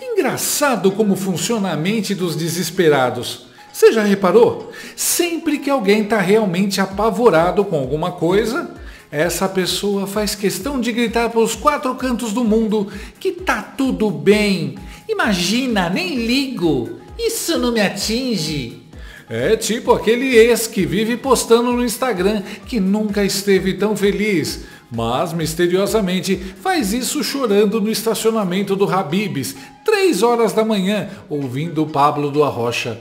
Engraçado como funciona a mente dos desesperados. Você já reparou? Sempre que alguém está realmente apavorado com alguma coisa, essa pessoa faz questão de gritar para os quatro cantos do mundo que tá tudo bem. Imagina, nem ligo. Isso não me atinge. É tipo aquele ex que vive postando no Instagram que nunca esteve tão feliz, mas misteriosamente faz isso chorando no estacionamento do Habib's, 3 horas da manhã, ouvindo o Pablo do Arrocha.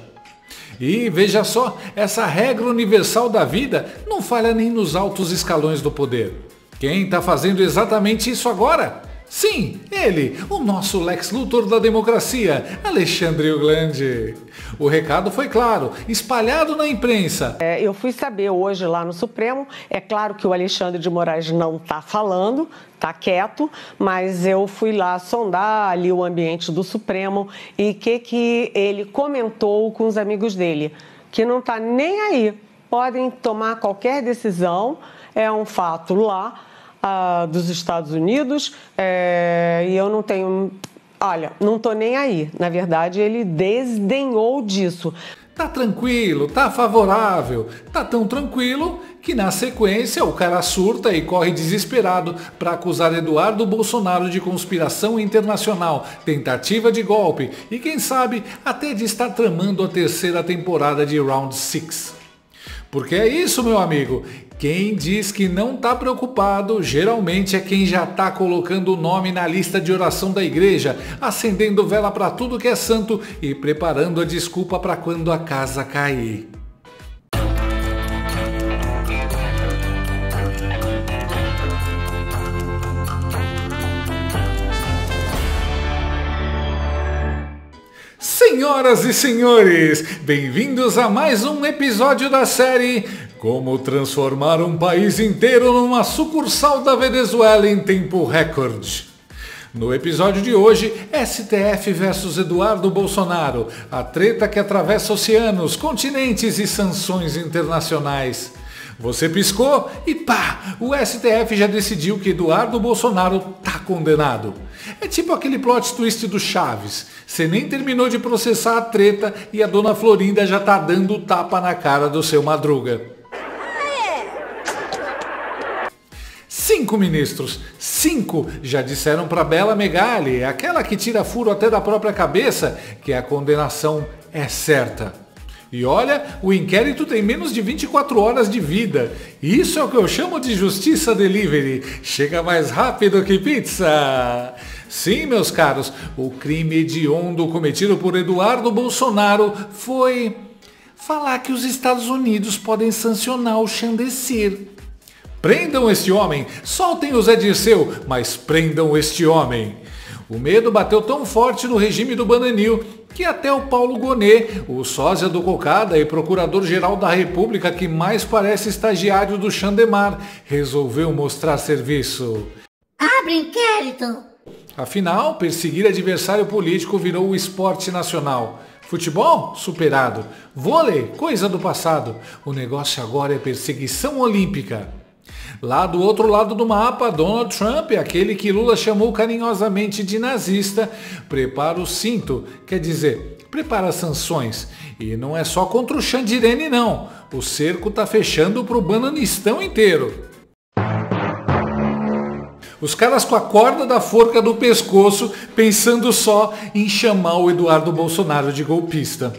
E veja só, essa regra universal da vida não falha nem nos altos escalões do poder. Quem está fazendo exatamente isso agora? Sim, ele, o nosso Lex Luthor da democracia, Alexandre Oglandi. O recado foi claro, espalhado na imprensa. Eu fui saber hoje lá no Supremo, é claro que o Alexandre de Moraes não está falando, está quieto, mas eu fui lá sondar ali o ambiente do Supremo e o que ele comentou com os amigos dele, que não está nem aí, podem tomar qualquer decisão, é um fato lá, dos Estados Unidos, e eu não tenho... Olha, não tô nem aí. Na verdade, ele desdenhou disso. Tá tranquilo, tá favorável, tá tão tranquilo que na sequência o cara surta e corre desesperado para acusar Eduardo Bolsonaro de conspiração internacional, tentativa de golpe e quem sabe até de estar tramando a 3ª temporada de Round 6. Porque é isso, meu amigo. Quem diz que não está preocupado, geralmente é quem já está colocando o nome na lista de oração da igreja, acendendo vela para tudo que é santo e preparando a desculpa para quando a casa cair. Senhoras e senhores, bem-vindos a mais um episódio da série Como Transformar um País Inteiro numa Sucursal da Venezuela em Tempo Recorde. No episódio de hoje, STF versus Eduardo Bolsonaro, a treta que atravessa oceanos, continentes e sanções internacionais. Você piscou e pá, o STF já decidiu que Eduardo Bolsonaro tá condenado. É tipo aquele plot twist do Chaves. Você nem terminou de processar a treta e a dona Florinda já tá dando tapa na cara do seu Madruga. 5 ministros, 5 já disseram para Bela Megali, aquela que tira furo até da própria cabeça, que a condenação é certa. E olha, o inquérito tem menos de 24 horas de vida. Isso é o que eu chamo de justiça delivery. Chega mais rápido que pizza. Sim, meus caros, o crime hediondo cometido por Eduardo Bolsonaro foi falar que os Estados Unidos podem sancionar o Chandecir. Prendam este homem, soltem o Zé Dirceu, mas prendam este homem. O medo bateu tão forte no regime do Bananil que até o Paulo Gonet, o sósia do Cocada e procurador-geral da República que mais parece estagiário do Xandemar, resolveu mostrar serviço. Abre inquérito! Afinal, perseguir adversário político virou o esporte nacional. Futebol? Superado. Vôlei? Coisa do passado. O negócio agora é perseguição olímpica. Lá do outro lado do mapa, Donald Trump, aquele que Lula chamou carinhosamente de nazista, prepara o cinto, quer dizer, prepara sanções. E não é só contra o Xandirene não, o cerco tá fechando pro Bananistão inteiro. Os caras com a corda da forca do pescoço, pensando só em chamar o Eduardo Bolsonaro de golpista.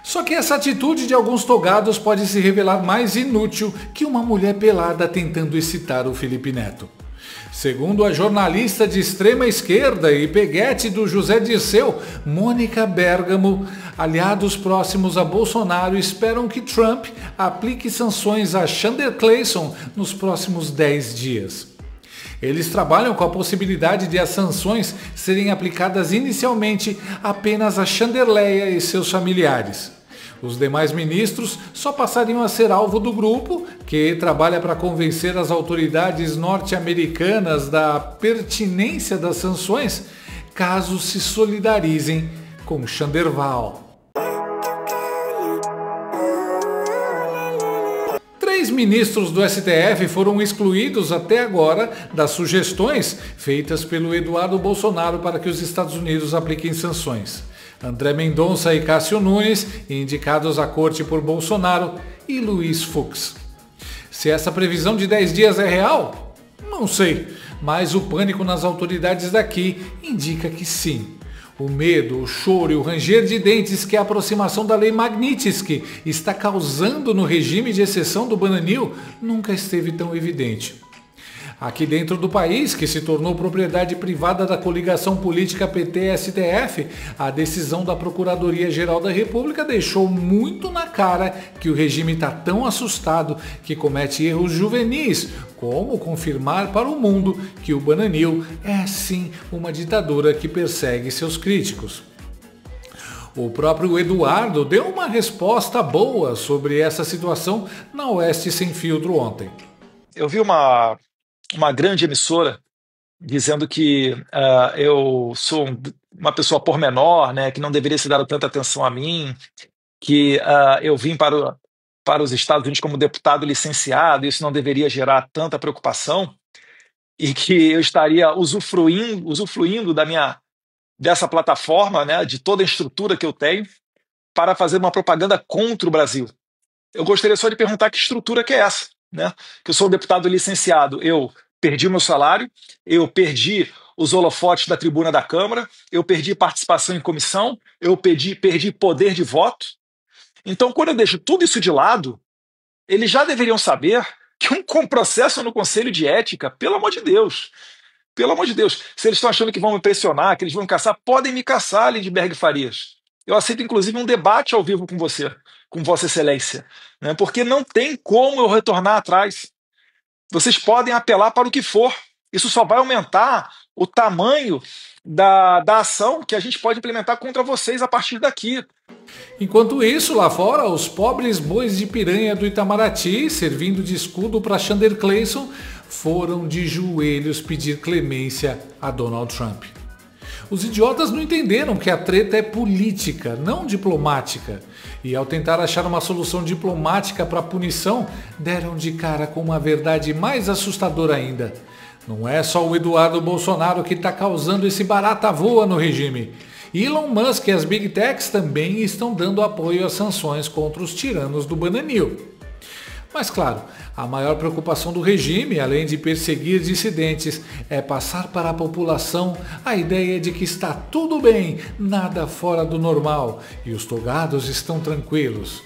Só que essa atitude de alguns togados pode se revelar mais inútil que uma mulher pelada tentando excitar o Felipe Neto. Segundo a jornalista de extrema esquerda e peguete do José Dirceu, Mônica Bergamo, aliados próximos a Bolsonaro esperam que Trump aplique sanções a Chandler Clayson nos próximos 10 dias. Eles trabalham com a possibilidade de as sanções serem aplicadas inicialmente apenas a Chanderleia e seus familiares. Os demais ministros só passariam a ser alvo do grupo, que trabalha para convencer as autoridades norte-americanas da pertinência das sanções, caso se solidarizem com Chanderval. 3 ministros do STF foram excluídos até agora das sugestões feitas pelo Eduardo Bolsonaro para que os Estados Unidos apliquem sanções. André Mendonça e Cássio Nunes, indicados à corte por Bolsonaro, e Luiz Fux. Se essa previsão de 10 dias é real? Não sei, mas o pânico nas autoridades daqui indica que sim. O medo, o choro e o ranger de dentes que a aproximação da lei Magnitsky está causando no regime de exceção do Bananil nunca esteve tão evidente. Aqui dentro do país, que se tornou propriedade privada da coligação política PT-STF, a decisão da Procuradoria-Geral da República deixou muito na cara que o regime está tão assustado que comete erros juvenis, como confirmar para o mundo que o Bananil é sim uma ditadura que persegue seus críticos. O próprio Eduardo deu uma resposta boa sobre essa situação na Oeste Sem Filtro ontem. Eu vi uma grande emissora dizendo que eu sou uma pessoa pormenor, né, que não deveria se dar tanta atenção a mim, que eu vim para os Estados Unidos como deputado licenciado, isso não deveria gerar tanta preocupação, e que eu estaria usufruindo dessa plataforma, né, de toda a estrutura que eu tenho, para fazer uma propaganda contra o Brasil. Eu gostaria só de perguntar que estrutura que é essa, né? Que eu sou um deputado licenciado, eu perdi o meu salário, eu perdi os holofotes da tribuna da Câmara, eu perdi participação em comissão, eu perdi poder de voto. Então, quando eu deixo tudo isso de lado, eles já deveriam saber que com processo no Conselho de Ética, pelo amor de Deus, se eles estão achando que vão me pressionar, que eles vão me caçar, podem me caçar, Lindbergh Farias. Eu aceito, inclusive, um debate ao vivo com você, com Vossa Excelência, né? Porque não tem como eu retornar atrás. Vocês podem apelar para o que for. Isso só vai aumentar o tamanho da ação que a gente pode implementar contra vocês a partir daqui. Enquanto isso, lá fora, os pobres bois de piranha do Itamaraty, servindo de escudo para Xander Clayson, foram de joelhos pedir clemência a Donald Trump. Os idiotas não entenderam que a treta é política, não diplomática. E ao tentar achar uma solução diplomática para a punição, deram de cara com uma verdade mais assustadora ainda. Não é só o Eduardo Bolsonaro que está causando esse barata voa no regime. Elon Musk e as Big Techs também estão dando apoio às sanções contra os tiranos do Bananil. Mas claro, a maior preocupação do regime, além de perseguir dissidentes, é passar para a população a ideia de que está tudo bem, nada fora do normal, e os togados estão tranquilos.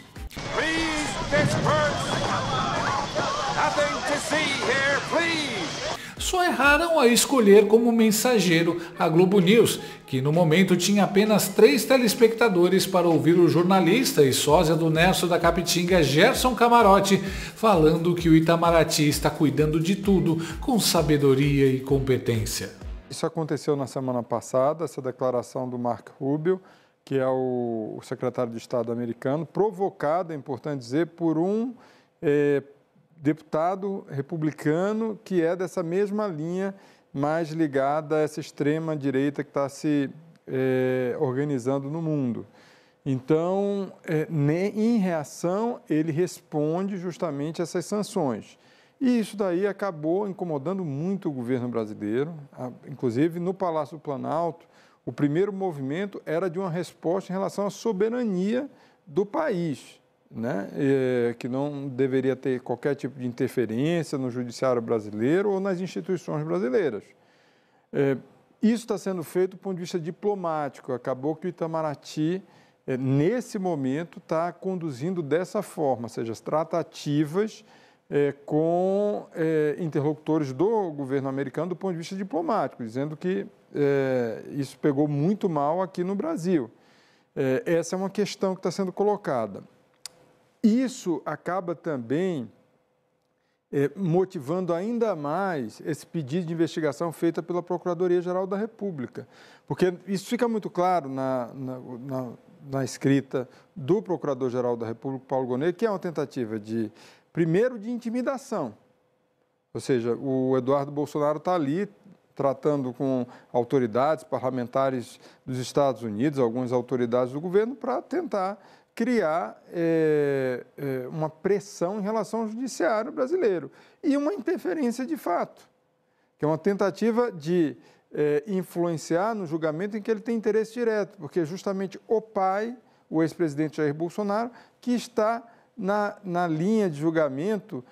Só erraram a escolher como mensageiro a Globo News, que no momento tinha apenas 3 telespectadores para ouvir o jornalista e sósia do Nerso da Capitinga, Gerson Camarote, falando que o Itamaraty está cuidando de tudo com sabedoria e competência. Isso aconteceu na semana passada, essa declaração do Marco Rubio, que é o secretário de Estado americano, provocada, é importante dizer, por um deputado republicano que é dessa mesma linha, mais ligada a essa extrema-direita que está se organizando no mundo. Então, em reação, ele responde justamente essas sanções. E isso daí acabou incomodando muito o governo brasileiro. Inclusive, no Palácio do Planalto, o primeiro movimento era de uma resposta em relação à soberania do país, né? Que não deveria ter qualquer tipo de interferência no judiciário brasileiro ou nas instituições brasileiras. Isso está sendo feito do ponto de vista diplomático. Acabou que o Itamaraty, nesse momento, está conduzindo dessa forma, ou seja, as tratativas com interlocutores do governo americano do ponto de vista diplomático, dizendo que isso pegou muito mal aqui no Brasil. Essa é uma questão que está sendo colocada. Isso acaba também motivando ainda mais esse pedido de investigação feita pela Procuradoria-Geral da República, porque isso fica muito claro na escrita do Procurador-Geral da República, Paulo Gonet, que é uma tentativa primeiro, de intimidação, ou seja, o Eduardo Bolsonaro está ali tratando com autoridades parlamentares dos Estados Unidos, algumas autoridades do governo, para tentar criar uma pressão em relação ao judiciário brasileiro e uma interferência de fato, que é uma tentativa de influenciar no julgamento em que ele tem interesse direto, porque é justamente o pai, o ex-presidente Jair Bolsonaro, que está na linha de julgamento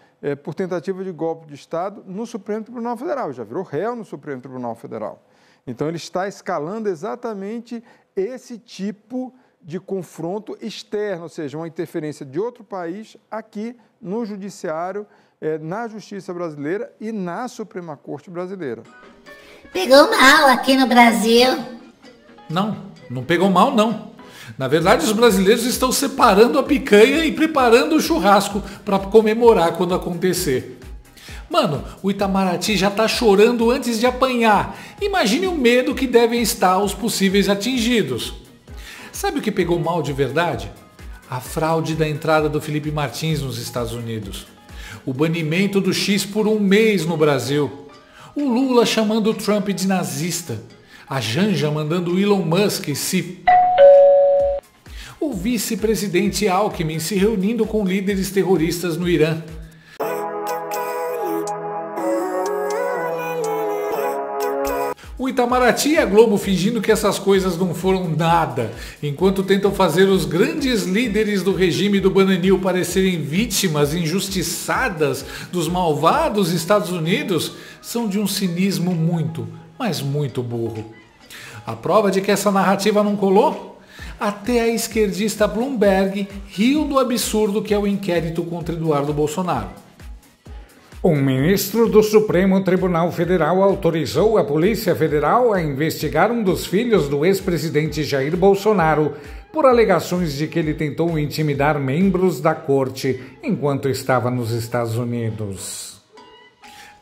por tentativa de golpe de Estado no Supremo Tribunal Federal, já virou réu no Supremo Tribunal Federal. Então, ele está escalando exatamente esse tipo de confronto externo, ou seja, uma interferência de outro país aqui no judiciário, na justiça brasileira e na Suprema Corte brasileira. Pegou mal aqui no Brasil. Não pegou mal, não. Na verdade, os brasileiros estão separando a picanha e preparando o churrasco para comemorar quando acontecer. Mano, o Itamaraty já tá chorando antes de apanhar. Imagine o medo que devem estar os possíveis atingidos. Sabe o que pegou mal de verdade? A fraude da entrada do Felipe Martins nos Estados Unidos. O banimento do X por 1 mês no Brasil. O Lula chamando o Trump de nazista. A Janja mandando o Elon Musk se... O vice-presidente Alckmin se reunindo com líderes terroristas no Irã. O Itamaraty e a Globo fingindo que essas coisas não foram nada, enquanto tentam fazer os grandes líderes do regime do Bananil parecerem vítimas injustiçadas dos malvados Estados Unidos, são de um cinismo muito, mas muito burro. A prova de que essa narrativa não colou? Até a esquerdista Bloomberg riu do absurdo que é o inquérito contra Eduardo Bolsonaro. Um ministro do Supremo Tribunal Federal autorizou a Polícia Federal a investigar um dos filhos do ex-presidente Jair Bolsonaro por alegações de que ele tentou intimidar membros da corte enquanto estava nos Estados Unidos.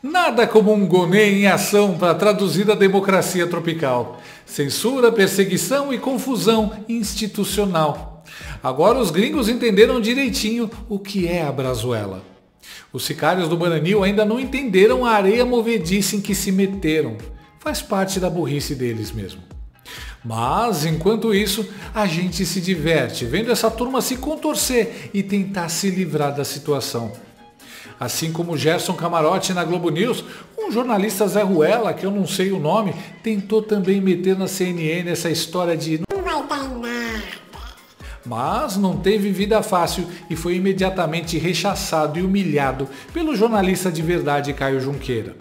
Nada como um Gonê em ação para traduzir a democracia tropical. Censura, perseguição e confusão institucional. Agora os gringos entenderam direitinho o que é a Brazuela. Os sicários do Bananil ainda não entenderam a areia movediça em que se meteram. Faz parte da burrice deles mesmo. Mas, enquanto isso, a gente se diverte vendo essa turma se contorcer e tentar se livrar da situação. Assim como Gerson Camarote na Globo News, um jornalista Zé Ruela, que eu não sei o nome, tentou também meter na CNN essa história de não vai dar em nada. Mas não teve vida fácil e foi imediatamente rechaçado e humilhado pelo jornalista de verdade Caio Junqueira.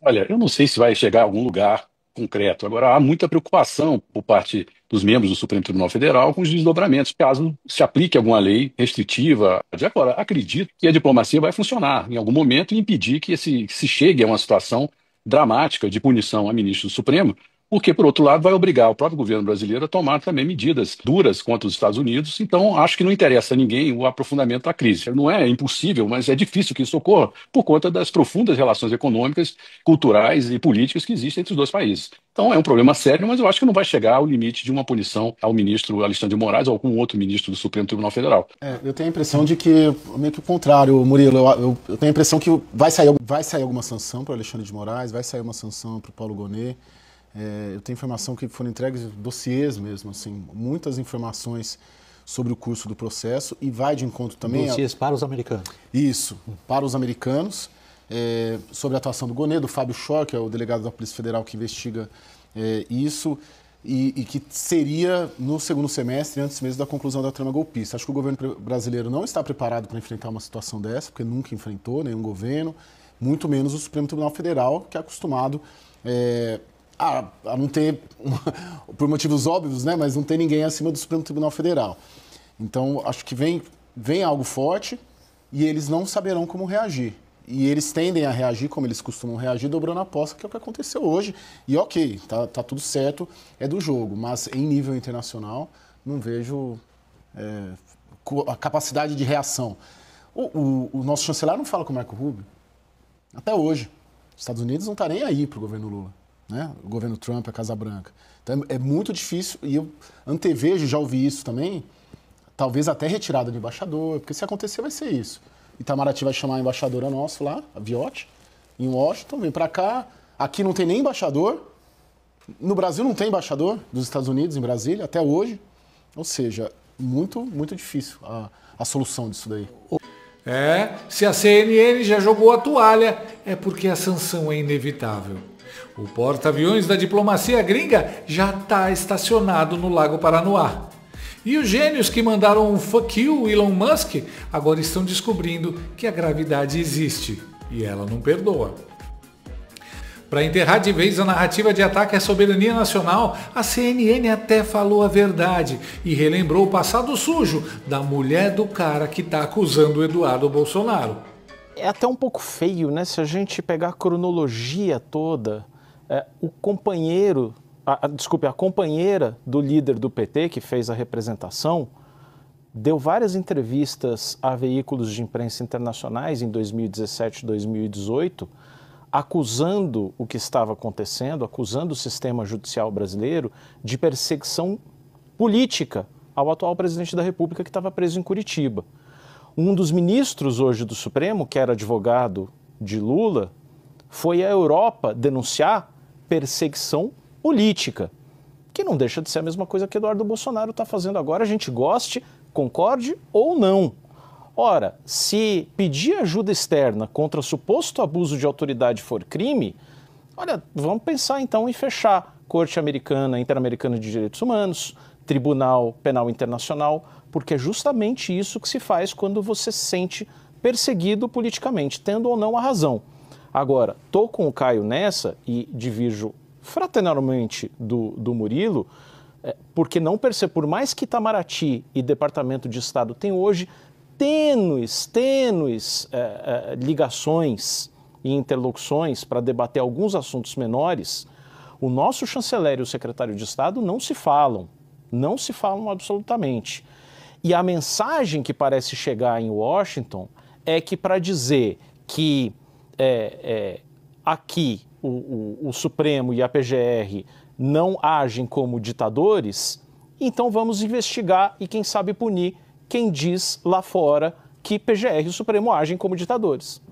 Olha, eu não sei se vai chegar a algum lugar concreto. Agora, há muita preocupação por parte dos membros do Supremo Tribunal Federal com os desdobramentos, caso se aplique alguma lei restritiva. Agora, acredito que a diplomacia vai funcionar em algum momento e impedir que se chegue a uma situação dramática de punição a ministro do Supremo, porque, por outro lado, vai obrigar o próprio governo brasileiro a tomar também medidas duras contra os Estados Unidos. Então, acho que não interessa a ninguém o aprofundamento da crise. Não é impossível, mas é difícil que isso ocorra por conta das profundas relações econômicas, culturais e políticas que existem entre os dois países. Então, é um problema sério, mas eu acho que não vai chegar ao limite de uma punição ao ministro Alexandre de Moraes ou algum outro ministro do Supremo Tribunal Federal. Eu tenho a impressão de que, meio que o contrário, Murilo, eu tenho a impressão que vai sair alguma sanção para o Alexandre de Moraes, vai sair uma sanção para o Paulo Gonet. Eu tenho informação que foram entregues dossiês mesmo, assim, muitas informações sobre o curso do processo e vai de encontro também... Dossiês para os americanos. Isso, para os americanos, sobre a atuação do Gonet, do Fábio Schor, que é o delegado da Polícia Federal que investiga isso, e que seria no segundo semestre, antes mesmo da conclusão da trama golpista. Acho que o governo brasileiro não está preparado para enfrentar uma situação dessa, porque nunca enfrentou nenhum governo, muito menos o Supremo Tribunal Federal, que é acostumado... a não ter, por motivos óbvios, né, mas não tem ninguém acima do Supremo Tribunal Federal. Então, acho que vem algo forte e eles não saberão como reagir. E eles tendem a reagir como eles costumam reagir, dobrando a aposta, que é o que aconteceu hoje. E ok, tá tudo certo, é do jogo, mas em nível internacional não vejo a capacidade de reação. O nosso chanceler não fala com o Marco Rubio até hoje. Os Estados Unidos não estão nem aí para o governo Lula. Né? O governo Trump, a Casa Branca. Então é muito difícil, e eu antevejo, já ouvi isso também, talvez até retirada de embaixador, porque se acontecer vai ser isso. Itamaraty vai chamar a embaixadora nossa lá, a Viotti, em Washington, vem para cá, aqui não tem nem embaixador, no Brasil não tem embaixador dos Estados Unidos em Brasília, até hoje, ou seja, muito, muito difícil a solução disso daí. Se a CNN já jogou a toalha, é porque a sanção é inevitável. O porta-aviões da diplomacia gringa já está estacionado no Lago Paranoá. E os gênios que mandaram um fuck you, Elon Musk, agora estão descobrindo que a gravidade existe e ela não perdoa. Para enterrar de vez a narrativa de ataque à soberania nacional, a CNN até falou a verdade e relembrou o passado sujo da mulher do cara que está acusando o Eduardo Bolsonaro. É até um pouco feio, né? Se a gente pegar a cronologia toda, a companheira do líder do PT, que fez a representação, deu várias entrevistas a veículos de imprensa internacionais em 2017 e 2018, acusando o que estava acontecendo, acusando o sistema judicial brasileiro de perseguição política ao atual presidente da República que estava preso em Curitiba. Um dos ministros hoje do Supremo, que era advogado de Lula, foi à Europa denunciar perseguição política, que não deixa de ser a mesma coisa que Eduardo Bolsonaro está fazendo agora, a gente goste, concorde ou não. Ora, se pedir ajuda externa contra suposto abuso de autoridade for crime, olha, vamos pensar então em fechar Corte Interamericana de Direitos Humanos, Tribunal Penal Internacional, porque é justamente isso que se faz quando você se sente perseguido politicamente, tendo ou não a razão. Agora, estou com o Caio nessa e divirjo fraternalmente do Murilo, porque não percebo, por mais que Itamaraty e Departamento de Estado tenham hoje tênues ligações e interlocuções para debater alguns assuntos menores, o nosso chanceler e o secretário de Estado não se falam absolutamente. E a mensagem que parece chegar em Washington é que para dizer que aqui o Supremo e a PGR não agem como ditadores, então vamos investigar e quem sabe punir quem diz lá fora que PGR e o Supremo agem como ditadores.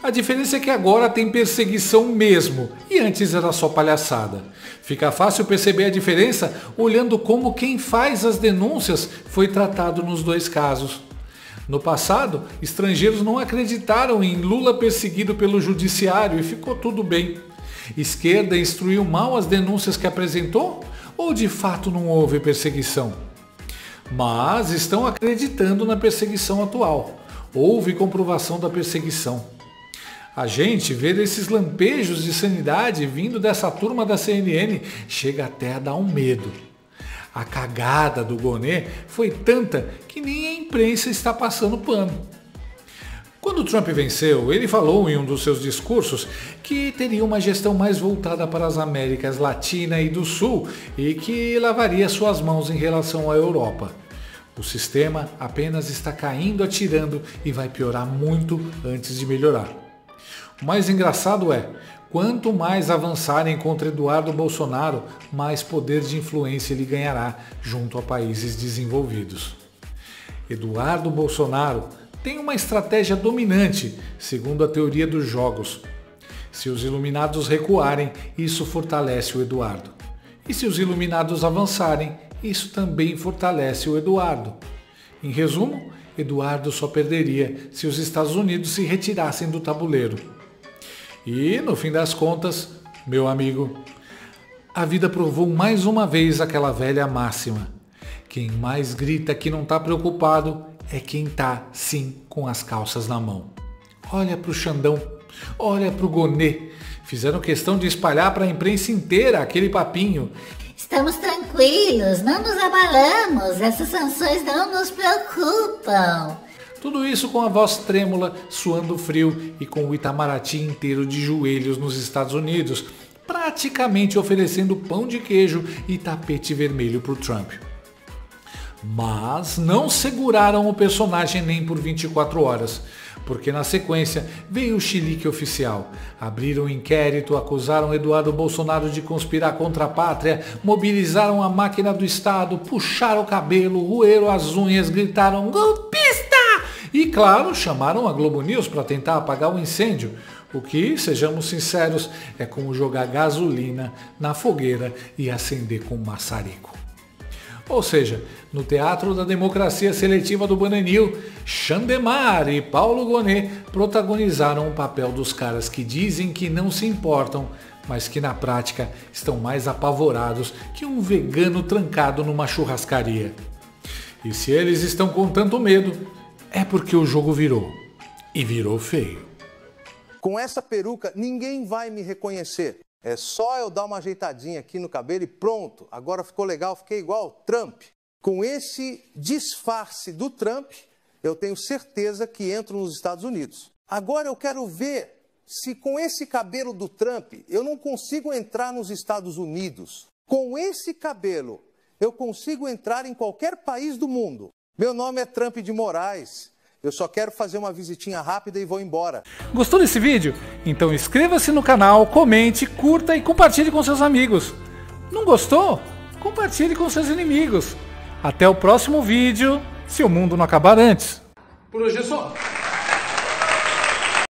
A diferença é que agora tem perseguição mesmo, e antes era só palhaçada. Fica fácil perceber a diferença olhando como quem faz as denúncias foi tratado nos dois casos. No passado, estrangeiros não acreditaram em Lula perseguido pelo judiciário e ficou tudo bem. Esquerda instruiu mal as denúncias que apresentou? Ou de fato não houve perseguição? Mas estão acreditando na perseguição atual. Houve comprovação da perseguição. A gente ver esses lampejos de sanidade vindo dessa turma da CNN chega até a dar um medo. A cagada do Gonê foi tanta que nem a imprensa está passando pano. Quando Trump venceu, ele falou em um dos seus discursos que teria uma gestão mais voltada para as Américas Latina e do Sul e que lavaria suas mãos em relação à Europa. O sistema apenas está caindo, atirando e vai piorar muito antes de melhorar. O mais engraçado é, quanto mais avançarem contra Eduardo Bolsonaro, mais poder de influência ele ganhará junto a países desenvolvidos. Eduardo Bolsonaro tem uma estratégia dominante, segundo a teoria dos jogos. Se os iluminados recuarem, isso fortalece o Eduardo. E se os iluminados avançarem, isso também fortalece o Eduardo. Em resumo, Eduardo só perderia se os Estados Unidos se retirassem do tabuleiro. E, no fim das contas, meu amigo, a vida provou mais uma vez aquela velha máxima. Quem mais grita que não está preocupado é quem está, sim, com as calças na mão. Olha para o Xandão, olha para o Gonê. Fizeram questão de espalhar para a imprensa inteira aquele papinho. Estamos tranquilos, não nos abalamos, essas sanções não nos preocupam. Tudo isso com a voz trêmula, suando frio e com o Itamaraty inteiro de joelhos nos Estados Unidos, praticamente oferecendo pão de queijo e tapete vermelho para o Trump. Mas não seguraram o personagem nem por 24 horas, porque na sequência veio o chilique oficial. Abriram um inquérito, acusaram Eduardo Bolsonaro de conspirar contra a pátria, mobilizaram a máquina do Estado, puxaram o cabelo, roeram as unhas, gritaram golpista! E claro, chamaram a Globo News para tentar apagar o incêndio, o que, sejamos sinceros, é como jogar gasolina na fogueira e acender com maçarico. Ou seja, no Teatro da Democracia Seletiva do Bananil, Xandemar e Paulo Gonet protagonizaram o papel dos caras que dizem que não se importam, mas que na prática estão mais apavorados que um vegano trancado numa churrascaria. E se eles estão com tanto medo, é porque o jogo virou. E virou feio. Com essa peruca, ninguém vai me reconhecer. É só eu dar uma ajeitadinha aqui no cabelo e pronto. Agora ficou legal, fiquei igual Trump. Com esse disfarce do Trump, eu tenho certeza que entro nos Estados Unidos. Agora eu quero ver se com esse cabelo do Trump eu não consigo entrar nos Estados Unidos. Com esse cabelo eu consigo entrar em qualquer país do mundo. Meu nome é Trump de Moraes. Eu só quero fazer uma visitinha rápida e vou embora. Gostou desse vídeo? Então inscreva-se no canal, comente, curta e compartilhe com seus amigos. Não gostou? Compartilhe com seus inimigos. Até o próximo vídeo, se o mundo não acabar antes. Por hoje é só.